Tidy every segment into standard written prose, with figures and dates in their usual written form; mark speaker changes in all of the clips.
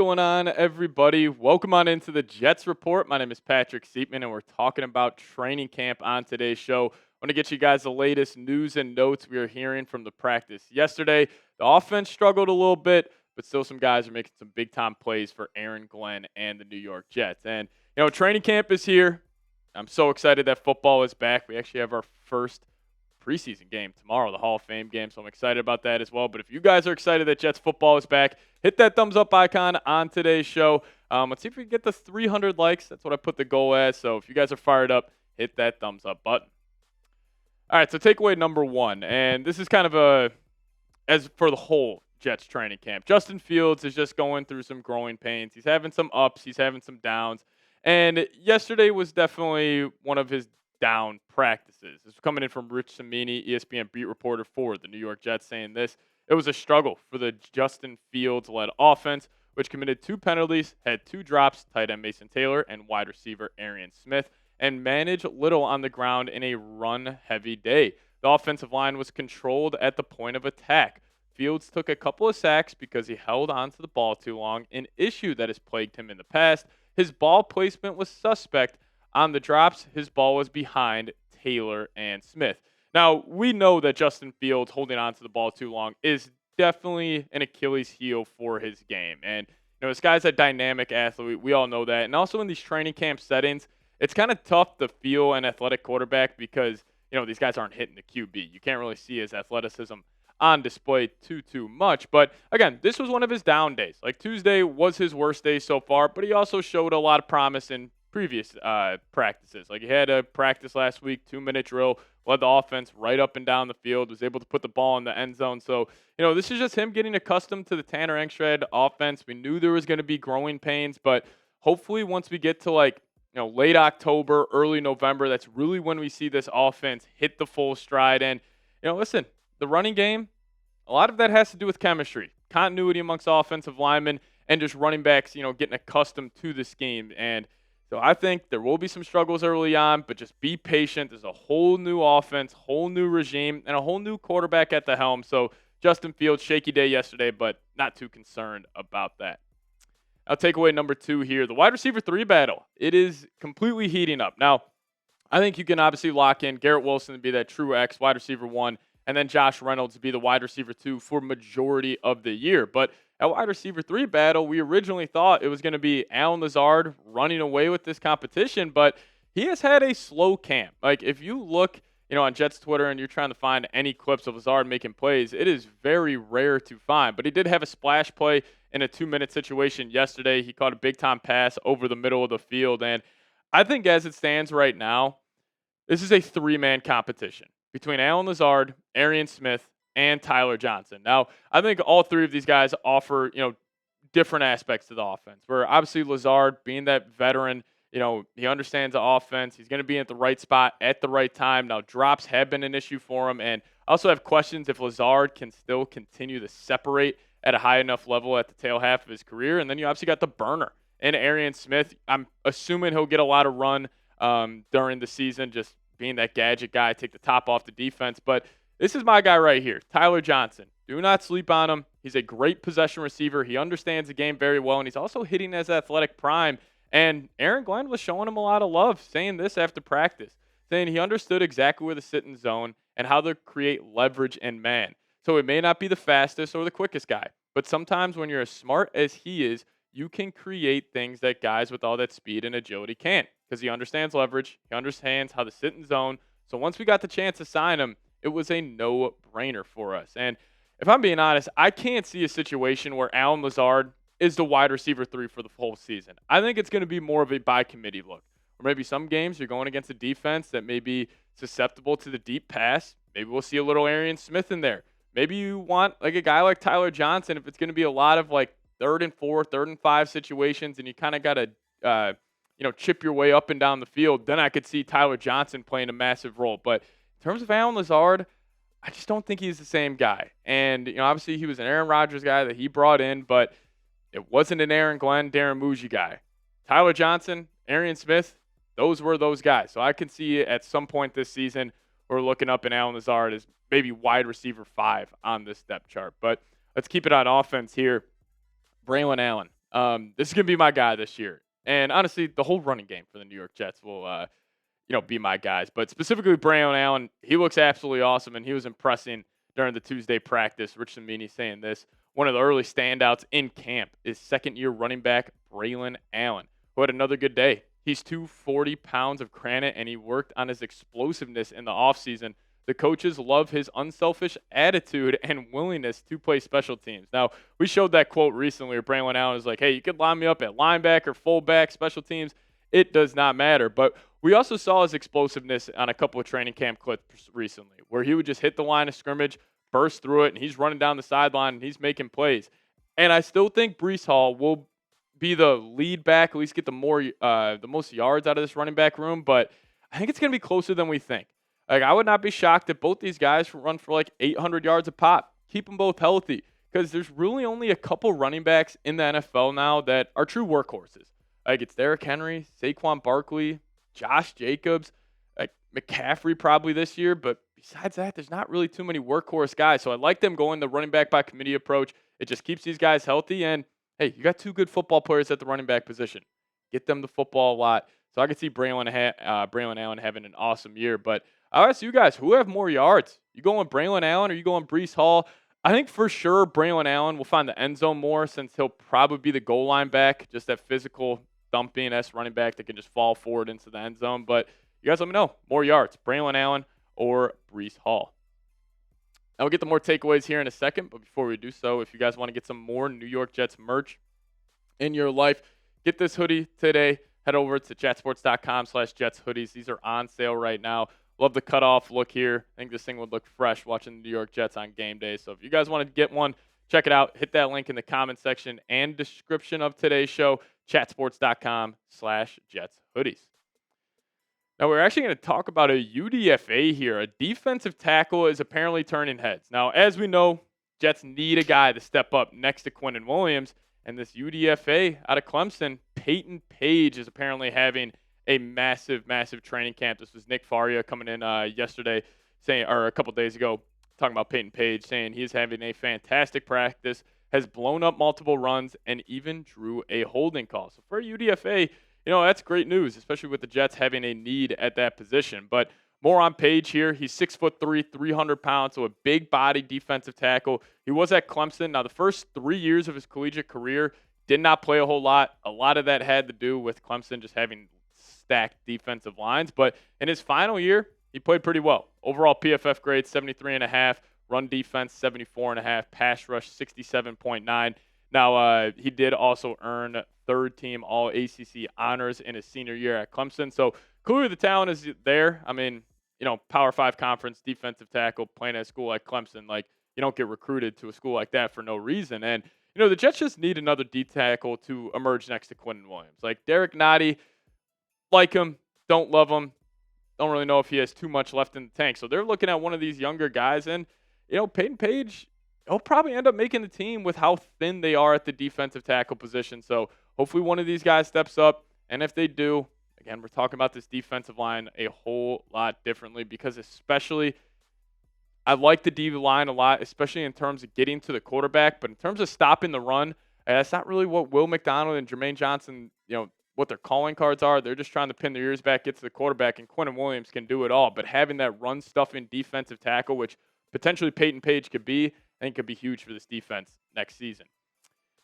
Speaker 1: going on, everybody? Welcome on into the Jets Report. My name is Patrick Siepman, and we're talking about training camp on today's show. I want to get you guys the latest news and notes we are hearing from the practice yesterday. The offense struggled a little bit, but still some guys are making some big-time plays for Aaron Glenn and the New York Jets. And, training camp is here. I'm so excited that football is back. We actually have our first preseason game tomorrow, the Hall of Fame game, so I'm excited about that as well. But if you guys are excited that Jets football is back, hit that thumbs up icon on today's show. Let's see if we can get the 300 likes. That's what I put the goal as. So if you guys are fired up, hit that thumbs up button. All right, so takeaway number one, and this is kind of as for the whole Jets training camp. Justin Fields is just going through some growing pains. He's having some ups, he's having some downs. And yesterday was definitely one of his down practices. This is coming in from Rich Cimini, ESPN beat reporter for the New York Jets, saying this. It was a struggle for the Justin Fields-led offense, which committed 2 penalties, had 2 drops, tight end Mason Taylor, and wide receiver Arian Smith, and managed little on the ground in a run-heavy day. The offensive line was controlled at the point of attack. Fields took a couple of sacks because he held onto the ball too long, an issue that has plagued him in the past. His ball placement was suspect. On the drops, his ball was behind Taylor and Smith. Now, we know that Justin Fields holding on to the ball too long is definitely an Achilles heel for his game. And, this guy's a dynamic athlete. We all know that. And also in these training camp settings, it's kind of tough to feel an athletic quarterback because, these guys aren't hitting the QB. You can't really see his athleticism on display too much. But again, this was one of his down days. Like Tuesday was his worst day so far, but he also showed a lot of promise in previous practices. Like he had a practice last week, 2-minute drill, led the offense right up and down the field, was able to put the ball in the end zone. So, this is just him getting accustomed to the Tanner Engstrand offense. We knew there was going to be growing pains, but hopefully once we get to late October, early November, that's really when we see this offense hit the full stride. And, listen, the running game, a lot of that has to do with chemistry, continuity amongst offensive linemen, and just running backs, getting accustomed to the scheme. And so I think there will be some struggles early on, but just be patient. There's a whole new offense, whole new regime, and a whole new quarterback at the helm. So Justin Fields, shaky day yesterday, but not too concerned about that. Now, takeaway number 2 here, the wide receiver 3 battle. It is completely heating up. Now, I think you can obviously lock in Garrett Wilson to be that true X, wide receiver 1, and then Josh Reynolds to be the wide receiver 2 for majority of the year. But at wide receiver 3 battle, we originally thought it was going to be Allen Lazard running away with this competition, but he has had a slow camp. Like, if you look, on Jets Twitter and you're trying to find any clips of Lazard making plays, it is very rare to find. But he did have a splash play in a 2-minute situation yesterday. He caught a big-time pass over the middle of the field. And I think as it stands right now, this is a 3-man competition between Allen Lazard, Arian Smith, and Tyler Johnson. Now, I think all 3 of these guys offer, different aspects to the offense. Where obviously Lazard, being that veteran, he understands the offense. He's going to be at the right spot at the right time. Now, drops have been an issue for him. And I also have questions if Lazard can still continue to separate at a high enough level at the tail half of his career. And then you obviously got the burner in Arian Smith. I'm assuming he'll get a lot of run during the season, just being that gadget guy, take the top off the defense. But this is my guy right here, Tyler Johnson. Do not sleep on him. He's a great possession receiver. He understands the game very well, and he's also hitting his athletic prime. And Aaron Glenn was showing him a lot of love, saying this after practice, saying he understood exactly where to sit in zone and how to create leverage in man. So it may not be the fastest or the quickest guy, but sometimes when you're as smart as he is, you can create things that guys with all that speed and agility can't, because he understands leverage. He understands how to sit in zone. So once we got the chance to sign him, it was a no-brainer for us. And if I'm being honest, I can't see a situation where Allen Lazard is the wide receiver 3 for the whole season. I think it's going to be more of a by-committee look. Or maybe some games you're going against a defense that may be susceptible to the deep pass. Maybe we'll see a little Arian Smith in there. Maybe you want like a guy like Tyler Johnson if it's going to be a lot of like 3rd and 4, 3rd and 5 situations, and you kind of got to chip your way up and down the field. Then I could see Tyler Johnson playing a massive role. But in terms of Allen Lazard, I just don't think he's the same guy. And, obviously he was an Aaron Rodgers guy that he brought in, but it wasn't an Aaron Glenn, Darren Muji guy. Tyler Johnson, Arian Smith, those were those guys. So I can see at some point this season we're looking up in Allen Lazard as maybe wide receiver 5 on this depth chart. But let's keep it on offense here. Braelon Allen. This is going to be my guy this year. And honestly, the whole running game for the New York Jets will, be my guys. But specifically, Braelon Allen, he looks absolutely awesome, and he was impressing during the Tuesday practice. Rich Samini saying this. One of the early standouts in camp is second-year running back Braelon Allen, who had another good day. He's 240 pounds of granite, and he worked on his explosiveness in the offseason. The coaches love his unselfish attitude and willingness to play special teams. Now, we showed that quote recently where Braelon Allen was like, hey, you could line me up at linebacker, fullback, special teams. It does not matter. But we also saw his explosiveness on a couple of training camp clips recently where he would just hit the line of scrimmage, burst through it, and he's running down the sideline, and he's making plays. And I still think Breece Hall will be the lead back, at least get the most yards out of this running back room. But I think it's going to be closer than we think. Like, I would not be shocked if both these guys run for like 800 yards a pop. Keep them both healthy because there's really only a couple running backs in the NFL now that are true workhorses. Like, it's Derrick Henry, Saquon Barkley, Josh Jacobs, like McCaffrey probably this year. But besides that, there's not really too many workhorse guys. So I like them going the running back by committee approach. It just keeps these guys healthy. And, hey, you got two good football players at the running back position. Get them the football a lot. So I can see Braelon Allen having an awesome year. But I'll ask you guys, who have more yards? You going Braelon Allen or you going Breece Hall? I think for sure Braelon Allen will find the end zone more since he'll probably be the goal line back, just that physical thumping running back that can just fall forward into the end zone. But you guys let me know. More yards, Braelon Allen or Breece Hall. Now we'll get to more takeaways here in a second. But before we do so, if you guys want to get some more New York Jets merch in your life, get this hoodie today. Head over to chatsports.com/Jets hoodies. These are on sale right now. Love the cutoff look here. I think this thing would look fresh watching the New York Jets on game day. So if you guys want to get one, check it out. Hit that link in the comment section and description of today's show, chatsports.com/Jets hoodies. Now, we're actually going to talk about a UDFA here. A defensive tackle is apparently turning heads. Now, as we know, Jets need a guy to step up next to Quinnen Williams. And this UDFA out of Clemson, Payton Paige, is apparently having a massive, massive training camp. This was Nick Faria coming in yesterday, or a couple days ago, talking about Payton Paige, saying he's having a fantastic practice, has blown up multiple runs, and even drew a holding call. So for UDFA, that's great news, especially with the Jets having a need at that position. But more on Paige here. He's 6'3", 300 pounds, so a big body defensive tackle. He was at Clemson. Now, the first 3 years of his collegiate career did not play a whole lot. A lot of that had to do with Clemson just having stacked defensive lines. But in his final year, he played pretty well. Overall PFF grade, 73.5. Run defense, 74.5. Pass rush, 67.9. Now, he did also earn third-team All-ACC honors in his senior year at Clemson. So, clearly the talent is there. I mean, Power 5 conference defensive tackle playing at a school like Clemson, like, you don't get recruited to a school like that for no reason. And, the Jets just need another D tackle to emerge next to Quinnen Williams. Like, Derek Nottie, like him, don't love him, don't really know if he has too much left in the tank. So they're looking at one of these younger guys. And, Payton Paige, he'll probably end up making the team with how thin they are at the defensive tackle position. So hopefully one of these guys steps up. And if they do, again, we're talking about this defensive line a whole lot differently because especially I like the D line a lot, especially in terms of getting to the quarterback. But in terms of stopping the run, that's not really what Will McDonald and Jermaine Johnson, what their calling cards are. They're just trying to pin their ears back, get to the quarterback, and Quinnen Williams can do it all. But having that run-stuffing defensive tackle, which potentially Payton Paige could be, I think could be huge for this defense next season.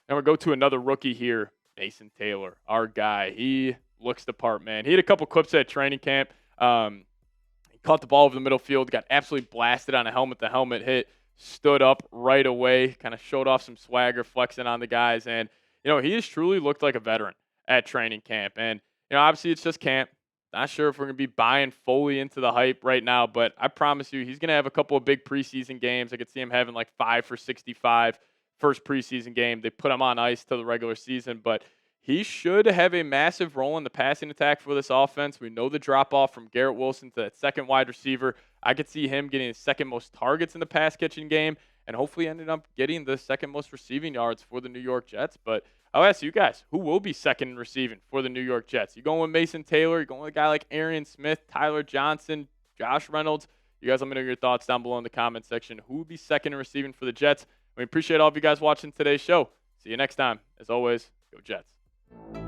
Speaker 1: Now we go to another rookie here, Mason Taylor, our guy. He looks the part, man. He had a couple clips at training camp. He caught the ball over the middle field, got absolutely blasted on a helmet-to-helmet hit, stood up right away, kind of showed off some swagger, flexing on the guys. And, he has truly looked like a veteran at training camp. And, obviously it's just camp. Not sure if we're going to be buying fully into the hype right now, but I promise you he's going to have a couple of big preseason games. I could see him having like 5 for 65 first preseason game. They put him on ice till the regular season, but he should have a massive role in the passing attack for this offense. We know the drop-off from Garrett Wilson to that second wide receiver. I could see him getting the second most targets in the pass-catching game and hopefully ended up getting the second most receiving yards for the New York Jets. But I'll ask you guys, who will be second in receiving for the New York Jets? You going with Mason Taylor? You going with a guy like Arian Smith, Tyler Johnson, Josh Reynolds? You guys let me know your thoughts down below in the comment section. Who will be second in receiving for the Jets? We appreciate all of you guys watching today's show. See you next time. As always, go Go Jets.